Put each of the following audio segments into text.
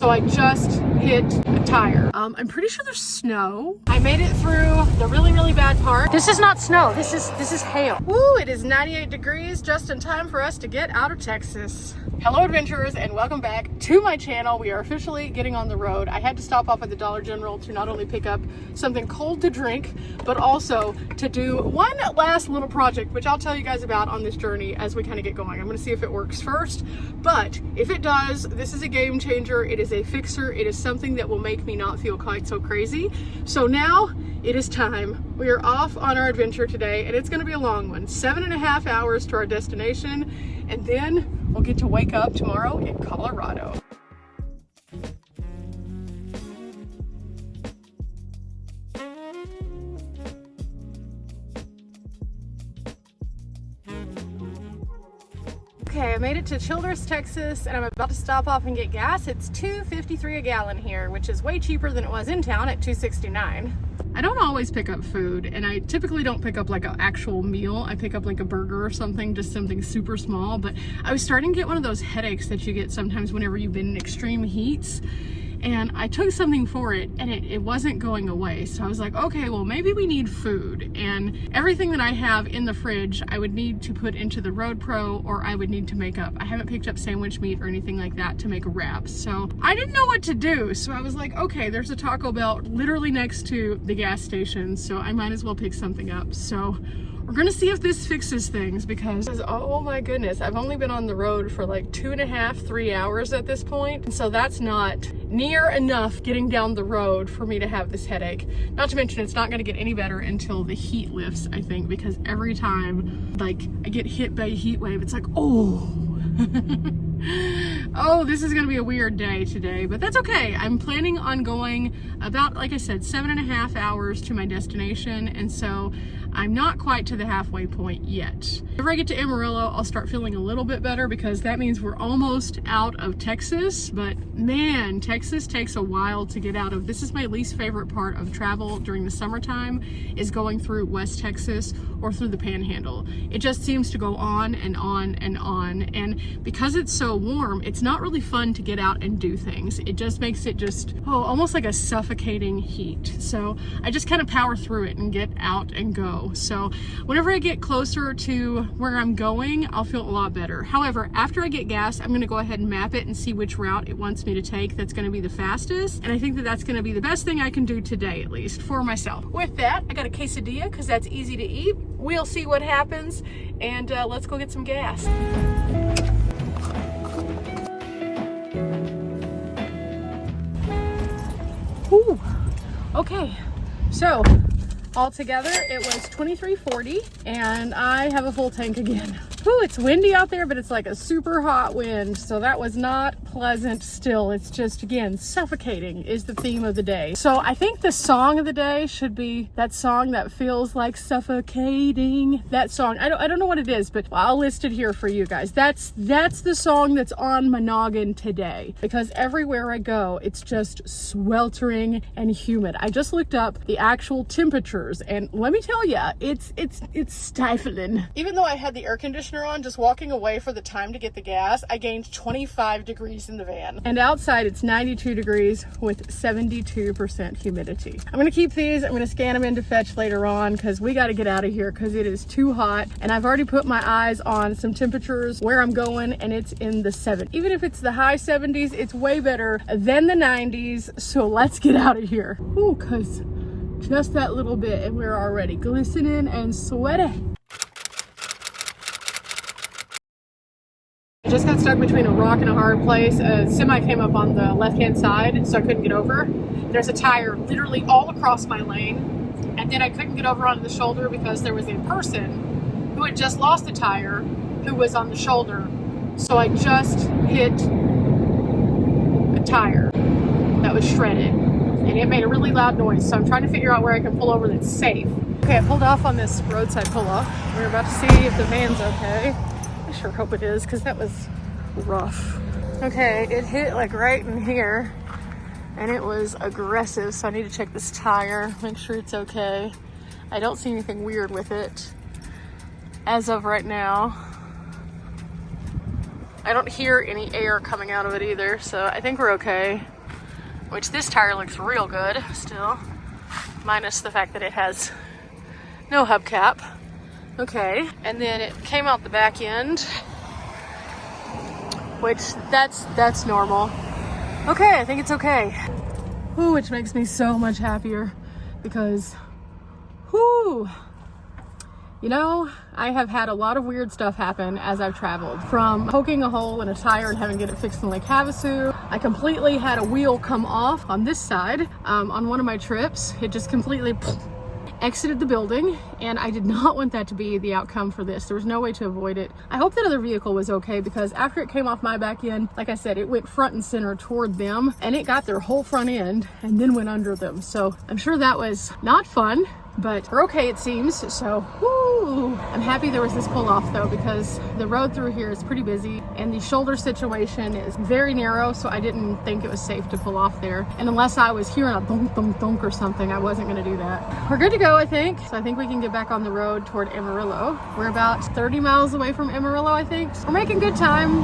So I just hit a tire. I'm pretty sure there's snow. I made it through the really, really bad part. This is not snow, this is hail. Woo, it is 98 degrees, just in time for us to get out of Texas. Hello adventurers and welcome back to my channel. We are officially getting on the road. I had to stop off at the Dollar General to not only pick up something cold to drink, but also to do one last little project, which I'll tell you guys about on this journey as we kind of get going. I'm gonna see if it works first, but if it does, this is a game changer. It is a fixer. It is something that will make me not feel quite so crazy. So now it is time. We are off on our adventure today and it's gonna be a long one. 7.5 hours to our destination, and then we'll get to wake up tomorrow in Colorado. Okay, I made it to Childress, Texas, and I'm about to stop off and get gas. It's $2.53 a gallon here, which is way cheaper than it was in town at $2.69. I don't always pick up food, and I typically don't pick up like an actual meal. I pick up like a burger or something, just something super small. But I was starting to get one of those headaches that you get sometimes whenever you've been in extreme heats. And I took something for it and it wasn't going away. So I was like, okay, well, maybe we need food. And everything that I have in the fridge, I would need to put into the Road Pro, or I would need to make up. I haven't picked up sandwich meat or anything like that to make wraps. So I didn't know what to do. So I was like, okay, there's a Taco Bell literally next to the gas station. So I might as well pick something up. So we're gonna see if this fixes things, because oh my goodness, I've only been on the road for like 2.5, 3 hours at this point. And so that's not near enough getting down the road for me to have this headache. Not to mention it's not gonna get any better until the heat lifts, I think, because every time like I get hit by a heat wave, it's like, oh. Oh, this is gonna be a weird day today, but that's okay. I'm planning on going about, like I said, 7.5 hours to my destination, and so I'm not quite to the halfway point yet. If I get to Amarillo, I'll start feeling a little bit better, because that means we're almost out of Texas. But man, Texas takes a while to get out of. This is my least favorite part of travel during the summertime, is going through West Texas or through the Panhandle. It just seems to go on and on and on. And because it's so warm, it's not really fun to get out and do things. It just makes it just, oh, almost like a suffocating heat. So I just kind of power through it and get out and go. So whenever I get closer to where I'm going, I'll feel a lot better. However, after I get gas, I'm gonna go ahead and map it and see which route it wants me to take that's gonna be the fastest. And I think that that's gonna be the best thing I can do today, at least for myself. With that, I got a quesadilla because that's easy to eat. We'll see what happens, and let's go get some gas. Ooh. Okay, so altogether it was $23.40, and I have a full tank again. Ooh, it's windy out there, but it's like a super hot wind, so that was not pleasant still. It's just, again, suffocating is the theme of the day. So I think the song of the day should be that song that feels like suffocating. That song, I don't know what it is, but I'll list it here for you guys. That's the song that's on my noggin today, because everywhere I go, it's just sweltering and humid. I just looked up the actual temperatures, and let me tell you, it's stifling. Even though I had the air conditioner on, just walking away for the time to get the gas, I gained 25 degrees in the van. And outside it's 92 degrees with 72% humidity. I'm gonna keep these. I'm gonna scan them into Fetch later on, because we got to get out of here because it is too hot. And I've already put my eyes on some temperatures where I'm going, and it's in the 70s. Even if it's the high 70s, it's way better than the 90s. So let's get out of here. Ooh, because just that little bit and we're already glistening and sweaty. I just got stuck between a rock and a hard place. A semi came up on the left-hand side, so I couldn't get over. There's a tire literally all across my lane, and then I couldn't get over onto the shoulder because there was a person who had just lost a tire who was on the shoulder. So I just hit a tire that was shredded, and it made a really loud noise. So I'm trying to figure out where I can pull over that's safe. Okay, I pulled off on this roadside pull-off. We're about to see if the van's okay. I sure hope it is, because that was rough. Okay, it hit like right in here, and it was aggressive, so I need to check this tire, make sure it's okay. I don't see anything weird with it as of right now. I don't hear any air coming out of it either, so I think we're okay. Which this tire looks real good still, minus the fact that it has no hubcap. Okay, and then it came out the back end, which that's normal. Okay, I think it's okay. Ooh, which makes me so much happier because, whoo, you know, I have had a lot of weird stuff happen as I've traveled. From poking a hole in a tire and having to get it fixed in Lake Havasu. I completely had a wheel come off on this side on one of my trips. It just completely exited the building, and I did not want that to be the outcome for this. There was no way to avoid it. I hope that other vehicle was okay because after it came off my back end, like I said, it went front and center toward them and it got their whole front end and then went under them. So I'm sure that was not fun, but we're okay it seems. So whoo, I'm happy there was this pull off though, because the road through here is pretty busy and the shoulder situation is very narrow, so I didn't think it was safe to pull off there. And unless I was hearing a thunk thunk thunk or something, I wasn't going to do that. We're good to go, I think. So I think we can get back on the road toward Amarillo. We're about 30 miles away from Amarillo, I think. We're making good time.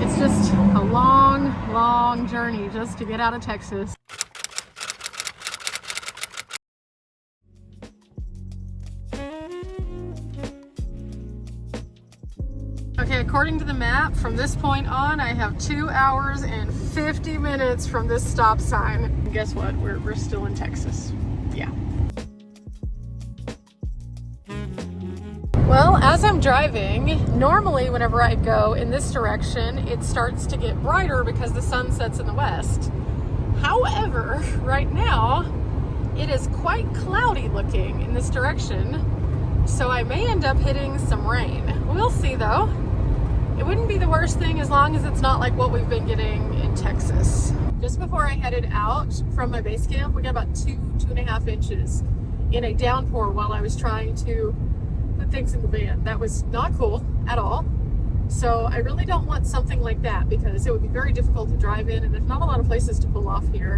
It's just a long journey just to get out of Texas. Okay, according to the map, from this point on, I have 2 hours and 50 minutes from this stop sign. And guess what? We're still in Texas. Yeah. Well, as I'm driving, normally whenever I go in this direction, it starts to get brighter because the sun sets in the west. However, right now, it is quite cloudy looking in this direction, so I may end up hitting some rain. We'll see though. It wouldn't be the worst thing as long as it's not like what we've been getting in Texas. Just before I headed out from my base camp, we got about 2.5 inches in a downpour while I was trying to put things in the van. That was not cool at all. So I really don't want something like that because it would be very difficult to drive in, and there's not a lot of places to pull off here.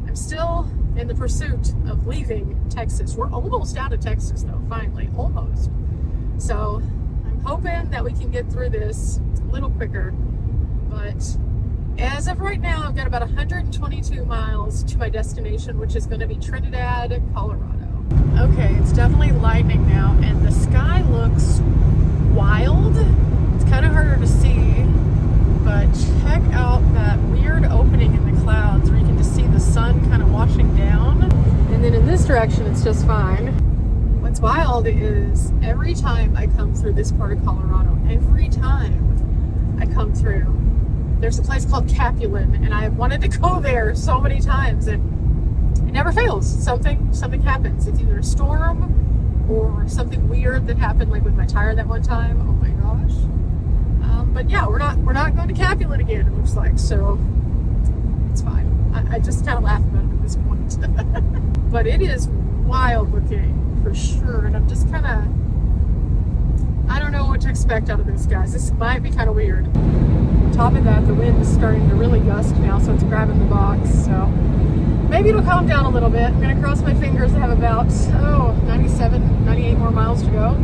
I'm still in the pursuit of leaving Texas. We're almost out of Texas though, finally, almost. So I'm hoping that we can get through this a little quicker, but as of right now, I've got about 122 miles to my destination, which is going to be Trinidad, Colorado. Okay, it's definitely lightning now, and the sky looks wild. It's kind of harder to see, but check out that weird opening in the clouds where you can just see the sun kind of washing down, and then in this direction, it's just fine. What's wild is every time I come through this part of Colorado, every time I come through, there's a place called Capulan, and I've wanted to go there so many times, and it never fails. Something happens. It's either a storm or something weird that happened, like with my tire that one time. Oh my gosh. But yeah, we're not going to Capulan again, it looks like, so it's fine. I just kind of laugh about it at this point. But it is wild looking for sure, and I'm just kind of, I don't know what to expect out of this, guys. This might be kind of weird. On top of that, the wind is starting to really gust now, so it's grabbing the box, so maybe it'll calm down a little bit. I'm gonna cross my fingers. I have about 97, 98 more miles to go.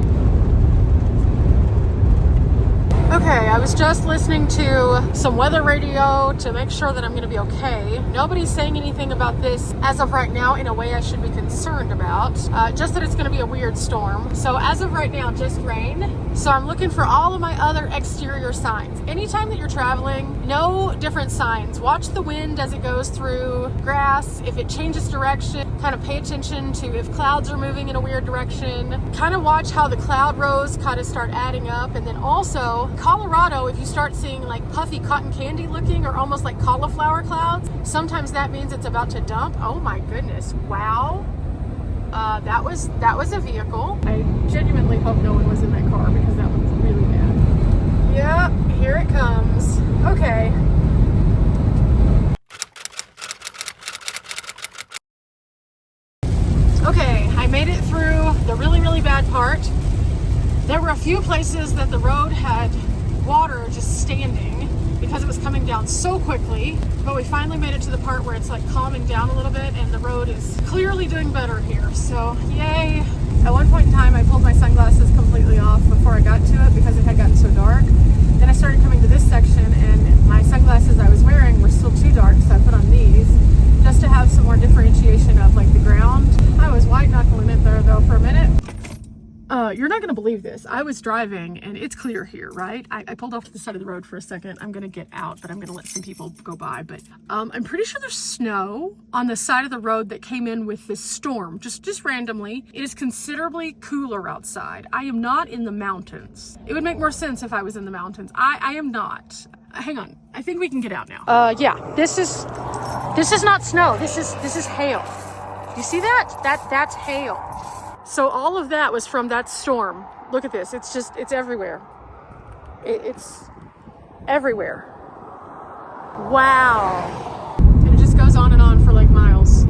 Okay, I was just listening to some weather radio to make sure that I'm going to be okay. Nobody's saying anything about this as of right now in a way I should be concerned about. Just that it's going to be a weird storm. So as of right now, just rain. So I'm looking for all of my other exterior signs. Anytime that you're traveling, no different signs. Watch the wind as it goes through grass. If it changes direction, kind of pay attention to if clouds are moving in a weird direction. Kind of watch how the cloud rows kind of start adding up. And then also, Colorado, if you start seeing like puffy cotton candy looking or almost like cauliflower clouds, sometimes that means it's about to dump. Oh my goodness, wow. That was a vehicle. I genuinely hope no one was in that car because that looked really bad. Yeah, here it comes. Okay. Okay, I made it through the really bad part. There were a few places that the road had water just standing because it was coming down so quickly, but we finally made it to the part where it's like calming down a little bit and the road is clearly doing better here, so yay. At one point in time I pulled my sunglasses completely off before I got to it because it had gotten so dark, Then I started coming to this section, and my sunglasses I was wearing were still too dark, so I put on these just to have some more differentiation of like the ground. I was white knuckling it there though for a minute. You're not gonna believe this. I was driving and it's clear here, right? I pulled off to the side of the road for a second. I'm gonna get out, but I'm gonna let some people go by. But I'm pretty sure there's snow on the side of the road that came in with this storm, just randomly. It is considerably cooler outside. I am not in the mountains. It would make more sense if I was in the mountains. I am not. Hang on, I think we can get out now. Yeah, this is not snow. This is hail. You see that? That's hail. So all of that was from that storm. Look at this. It's everywhere. It's everywhere. Wow. And it just goes on and on for like miles.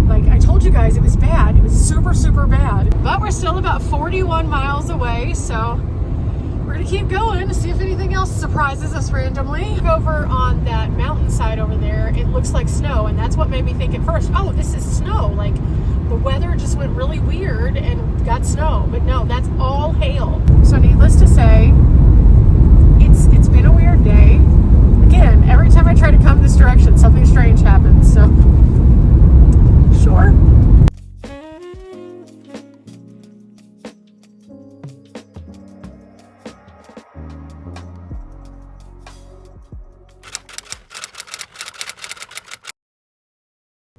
Like I told you guys, it was bad. It was super, super bad. But we're still about 41 miles away. So we're gonna keep going to see if anything else surprises us randomly. Over on that mountainside over there, it looks like snow. And that's what made me think at first, oh, this is snow. Like, the weather just went really weird and got snow, but no, that's all hail. So needless to say, it's been a weird day. Again, every time I try to come this direction, something strange happens, so sure.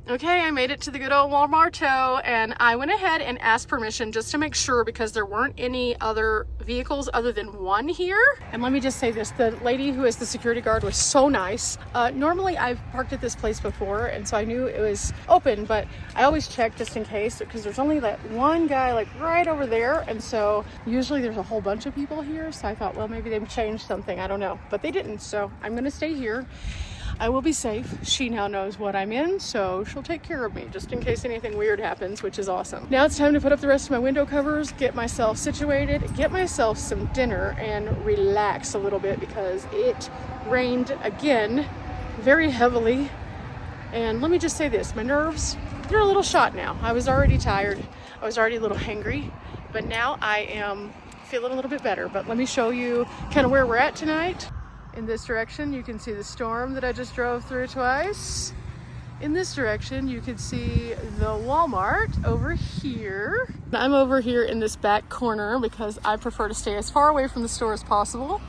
Okay, I made it to the good old Walmarto, and I went ahead and asked permission just to make sure because there weren't any other vehicles other than one here. And let me just say this, the lady who is the security guard was so nice. Normally I've parked at this place before, and so I knew it was open, but I always check just in case because there's only that one guy like right over there, and so usually there's a whole bunch of people here, so I thought, well, maybe they've changed something, I don't know, but they didn't, so I'm gonna stay here. I will be safe. She now knows what I'm in, so she'll take care of me just in case anything weird happens, which is awesome. Now it's time to put up the rest of my window covers, get myself situated, get myself some dinner, and relax a little bit because it rained again very heavily. And let me just say this, my nerves, they're a little shot now. I was already tired. I was already a little hangry, but now I am feeling a little bit better. But let me show you kind of where we're at tonight. In this direction, you can see the storm that I just drove through twice. In this direction, you can see the Walmart over here. I'm over here in this back corner because I prefer to stay as far away from the store as possible.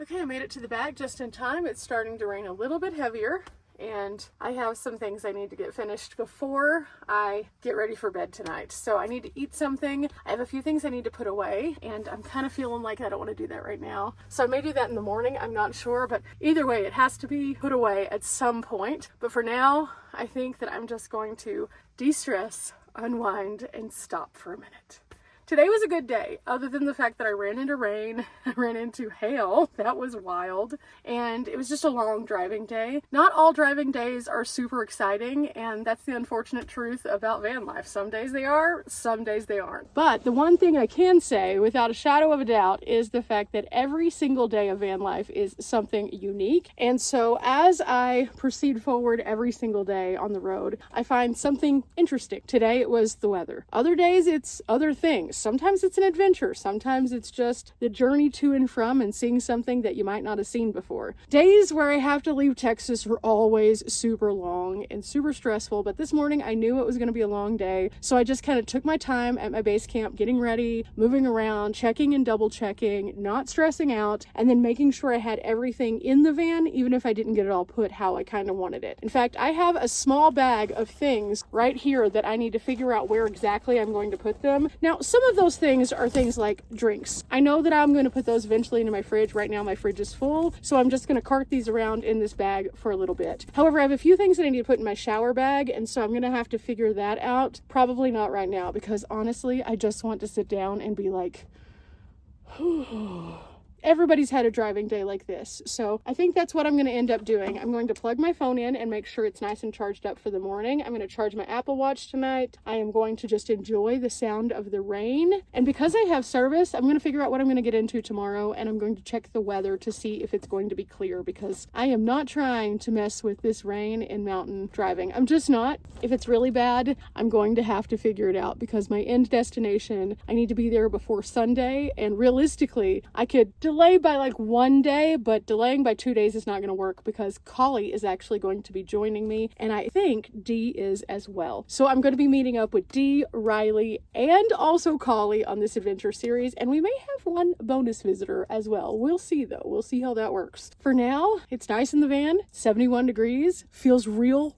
Okay, I made it to the back just in time. It's starting to rain a little bit heavier, and I have some things I need to get finished before I get ready for bed tonight. So I need to eat something. I have a few things I need to put away, and I'm kind of feeling like I don't want to do that right now. So I may do that in the morning, I'm not sure, but either way, it has to be put away at some point. But for now, I think that I'm just going to de-stress, unwind, and stop for a minute. Today was a good day, other than the fact that I ran into rain, I ran into hail, that was wild, and it was just a long driving day. Not all driving days are super exciting, and that's the unfortunate truth about van life. Some days they are, some days they aren't. But the one thing I can say, without a shadow of a doubt, is the fact that every single day of van life is something unique, and so as I proceed forward every single day on the road, I find something interesting. Today it was the weather. Other days it's other things. Sometimes it's an adventure. Sometimes it's just the journey to and from and seeing something that you might not have seen before. Days where I have to leave Texas are always super long and super stressful, but this morning I knew it was going to be a long day, so I just kind of took my time at my base camp, getting ready, moving around, checking and double checking, not stressing out, and then making sure I had everything in the van, even if I didn't get it all put how I kind of wanted it. In fact, I have a small bag of things right here that I need to figure out where exactly I'm going to put them. Now, some of those things are things like drinks. I know that I'm going to put those eventually into my fridge. Right now my fridge is full, so I'm just going to cart these around in this bag for a little bit. However, I have a few things that I need to put in my shower bag, and so I'm going to have to figure that out. Probably not right now, because honestly, I just want to sit down and be like, everybody's had a driving day like this. So I think that's what I'm going to end up doing. I'm going to plug my phone in and make sure it's nice and charged up for the morning. I'm going to charge my Apple Watch tonight. I am going to just enjoy the sound of the rain. And because I have service, I'm going to figure out what I'm going to get into tomorrow, and I'm going to check the weather to see if it's going to be clear, because I am not trying to mess with this rain in mountain driving. I'm just not. If it's really bad, I'm going to have to figure it out, because my end destination, I need to be there before Sunday, and realistically, I could delay delay by like 1 day, but delaying by 2 days is not going to work because Collie is actually going to be joining me, and I think Dee is as well. So I'm going to be meeting up with Dee, Riley, and also Collie on this adventure series, and we may have one bonus visitor as well. We'll see though. We'll see how that works. For now, it's nice in the van, 71 degrees, feels real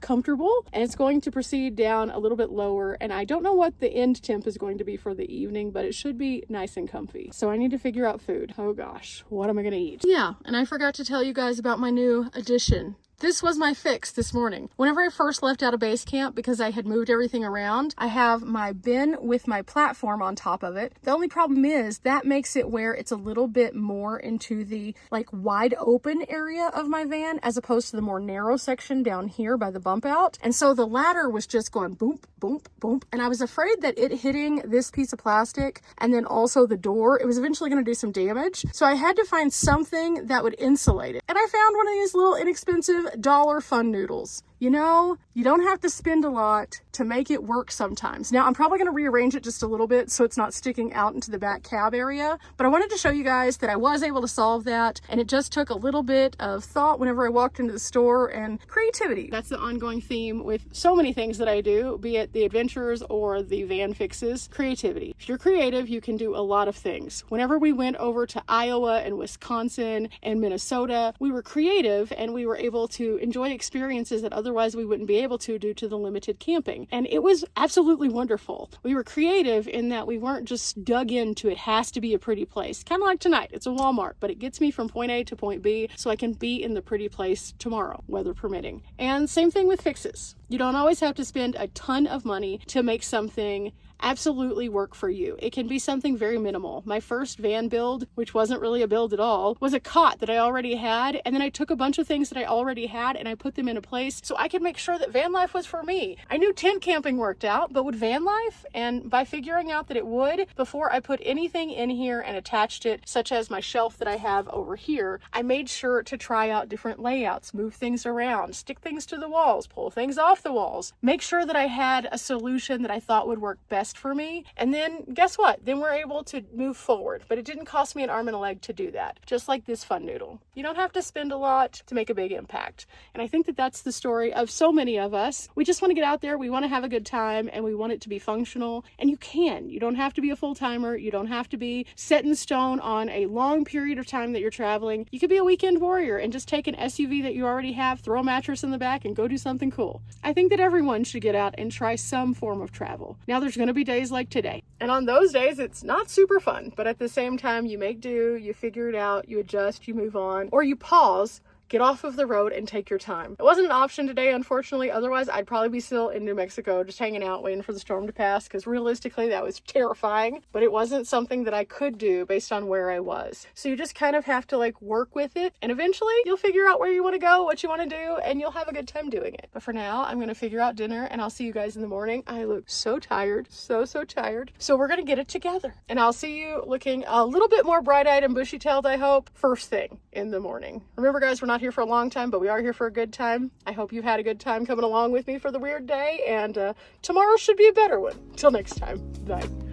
comfortable, and it's going to proceed down a little bit lower, and I don't know what the end temp is going to be for the evening, but it should be nice and comfy. So I need to figure out food. Oh gosh, what am I gonna eat? Yeah, and I forgot to tell you guys about my new addition. This was my fix this morning. Whenever I first left out of base camp, because I had moved everything around, I have my bin with my platform on top of it. The only problem is that makes it where it's a little bit more into the like wide open area of my van as opposed to the more narrow section down here by the bump out. And so the ladder was just going boom, boom, boom. And I was afraid that it hitting this piece of plastic and then also the door, it was eventually going to do some damage. So I had to find something that would insulate it. And I found one of these little inexpensive dollar fun noodles. You know, you don't have to spend a lot to make it work sometimes. Now, I'm probably going to rearrange it just a little bit so it's not sticking out into the back cab area, but I wanted to show you guys that I was able to solve that, and it just took a little bit of thought whenever I walked into the store and creativity. That's the ongoing theme with so many things that I do, be it the adventures or the van fixes, creativity. If you're creative, you can do a lot of things. Whenever we went over to Iowa and Wisconsin and Minnesota, we were creative and we were able to enjoy experiences that otherwise we wouldn't be able to due to the limited camping. And it was absolutely wonderful. We were creative in that we weren't just dug into it has to be a pretty place. Kind of like tonight, it's a Walmart, but it gets me from point A to point B so I can be in the pretty place tomorrow, weather permitting. And same thing with fixes. You don't always have to spend a ton of money to make something absolutely work for you. It can be something very minimal. My first van build, which wasn't really a build at all, was a cot that I already had, and then I took a bunch of things that I already had and I put them in a place so I could make sure that van life was for me. I knew tent camping worked out, but would van life? And by figuring out that it would, before I put anything in here and attached it, such as my shelf that I have over here, I made sure to try out different layouts, move things around, stick things to the walls, pull things off the walls, make sure that I had a solution that I thought would work best for me. And then guess what? Then we're able to move forward. But it didn't cost me an arm and a leg to do that. Just like this fun noodle. You don't have to spend a lot to make a big impact. And I think that that's the story of so many of us. We just want to get out there. We want to have a good time and we want it to be functional. And you can. You don't have to be a full-timer. You don't have to be set in stone on a long period of time that you're traveling. You could be a weekend warrior and just take an SUV that you already have, throw a mattress in the back and go do something cool. I think that everyone should get out and try some form of travel. Now there's going to be days like today. And on those days, it's not super fun, but at the same time, you make do, you figure it out, you adjust, you move on, or you pause, get off of the road and take your time. It wasn't an option today, unfortunately. Otherwise, I'd probably be still in New Mexico, just hanging out, waiting for the storm to pass, because realistically, that was terrifying, but it wasn't something that I could do based on where I was. So you just kind of have to like work with it, and eventually you'll figure out where you want to go, what you want to do, and you'll have a good time doing it. But for now, I'm going to figure out dinner, and I'll see you guys in the morning. I look so tired, so tired. So we're going to get it together, and I'll see you looking a little bit more bright-eyed and bushy-tailed, I hope, first thing in the morning. Remember, guys, we're not here for a long time, but we are here for a good time. I hope you've had a good time coming along with me for the weird day, and tomorrow should be a better one. Till next time, bye.